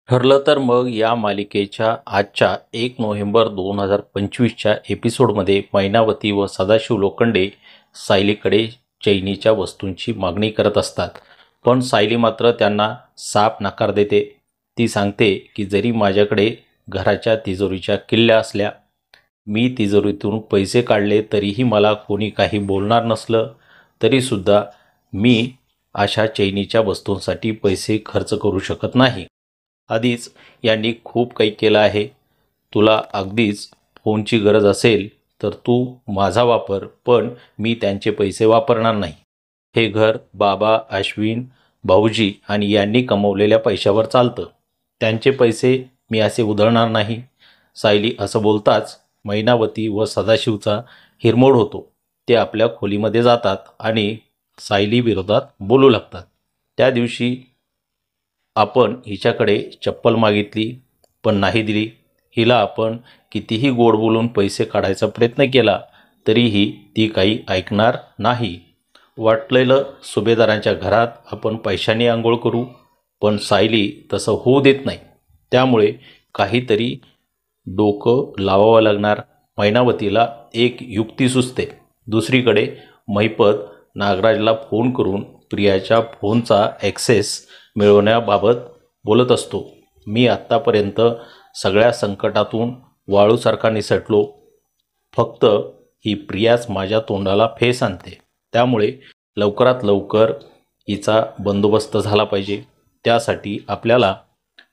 ठरलं तर मग या मालिकेच्या आजच्या 1 नोव्हेंबर 2025च्या एपिसोडमध्ये मैनावती व सदाशिव लोखंडे सायलीकडे चैनीच्या वस्तूंची मागणी करत असतात. पण सायली मात्र त्यांना साफ नकार देते. ती सांगते की जरी माझ्याकडे घराच्या तिजोरीच्या किल्ल्या असल्या, मी तिजोरीतून पैसे काढले तरीही मला कोणी काही बोलणार नसलं तरीसुद्धा मी अशा चैनीच्या वस्तूंसाठी पैसे खर्च करू शकत नाही. आधीच यांनी खूप काही केलं आहे. तुला अगदीच फोनची गरज असेल तर तू माझा वापर, पण मी त्यांचे पैसे वापरणार नाही. हे घर बाबा, अश्विन, भाऊजी आणि यांनी कमवलेल्या पैशावर चालतं. त्यांचे पैसे मी असे उधळणार नाही. सायली असं बोलताच मैनावती व सदाशिवचा हिरमोड होतो. ते आपल्या खोलीमध्ये जातात आणि सायली विरोधात बोलू लागतात. त्या दिवशी आपण हिच्याकडे चप्पल मागितली पण नाही दिली. हिला आपण कितीही गोड बोलून पैसे काढायचा प्रयत्न केला तरीही ती काही ऐकणार नाही. वाटलेलं सुभेदारांच्या घरात आपण पैशाने आंघोळ करू, पण सायली तसं होऊ देत नाही. त्यामुळे काहीतरी डोकं लावावं लागणार. मैनावतीला एक युक्ती सुचते. दुसरीकडे महिपत नागराजला फोन करून प्रियाच्या फोनचा ॲक्सेस मिळवण्याबाबत बोलत असतो. मी आत्तापर्यंत सगळ्या संकटातून वाळूसारखा निसटलो. फक्त ही प्रियाच माझ्या तोंडाला फेस आणते. त्यामुळे लवकरात लवकर हिचा बंदोबस्त झाला पाहिजे. त्यासाठी आपल्याला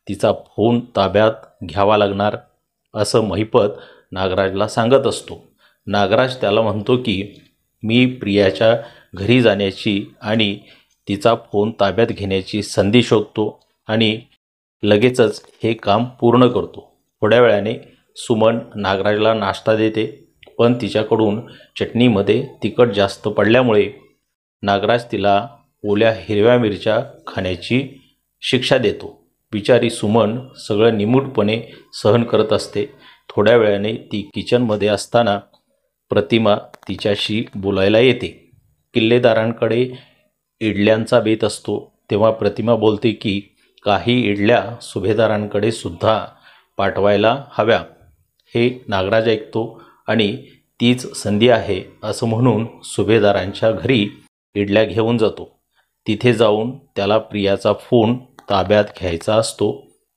तिचा फोन ताब्यात घ्यावा लागणार, असं महिपत नागराजला सांगत असतो. नागराज त्याला म्हणतो की मी प्रियाच्या घरी जाण्याची आणि तिचा फोन ताब्यात घेण्याची संधी शोधतो आणि लगेचच हे काम पूर्ण करतो. थोड्या वेळाने सुमन नागराजला नाश्ता देते, पण तिच्याकडून चटणीमध्ये तिखट जास्त पडल्यामुळे नागराज तिला ओल्या हिरव्या मिरच्या खाण्याची शिक्षा देतो. बिचारी सुमन सगळं निमूटपणे सहन करत असते. थोड्या वेळाने ती किचनमध्ये असताना प्रतिमा तिच्याशी बोलायला येते. किल्लेदारांकडे इडल्यांचा बेत असतो तेव्हा प्रतिमा बोलते की काही इडल्या सुभेदारांकडे सुद्धा पाठवायला हव्या. हे नागराज ऐकतो आणि तीच संधी आहे असं म्हणून सुभेदारांच्या घरी इडल्या घेऊन जातो. तिथे जाऊन त्याला प्रियाचा फोन ताब्यात घ्यायचा असतो.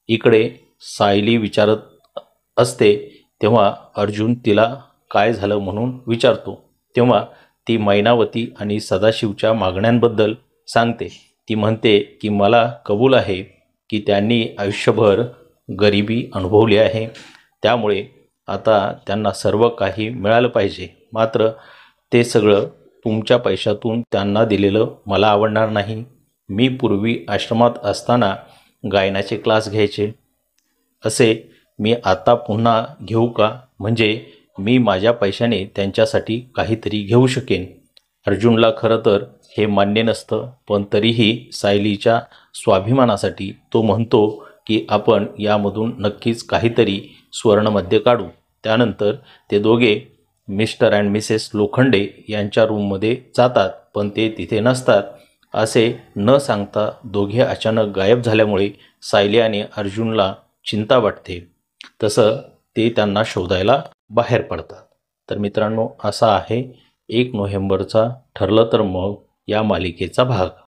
इकडे सायली विचारत असते तेव्हा अर्जुन तिला काय झालं म्हणून विचारतो. तेव्हा ती मैनावती आणि सदाशिवच्या मागण्यांबद्दल सांगते. ती म्हणते की मला कबूल आहे की त्यांनी आयुष्यभर गरिबी अनुभवली आहे, त्यामुळे आता त्यांना सर्व काही मिळालं पाहिजे. मात्र ते सगळं तुमच्या पैशातून त्यांना दिलेलं मला आवडणार नाही. मी पूर्वी आश्रमात असताना गायनाचे क्लास घ्यायचे, असे मी आता पुन्हा घेऊ का? म्हणजे मी माझ्या पैशाने त्यांच्यासाठी काहीतरी घेऊ शकेन. अर्जुनला खरं तर हे मान्य नसतं, पण तरीही सायलीच्या स्वाभिमानासाठी तो म्हणतो की आपण यामधून नक्कीच काहीतरी सुवर्णमध्य काढू. त्यानंतर ते दोघे मिस्टर अँड मिसेस लोखंडे यांच्या रूममध्ये जातात, पण ते तिथे नसतात. असे न सांगता दोघे अचानक गायब झाल्यामुळे सायली आणि अर्जुनला चिंता वाटते. तसं ते त्यांना शोधायला बाहेर पडतात. तर मित्रांनो, असा आहे 1 नोव्हेंबरचा ठरलं तर मग या मालिकेचा भाग.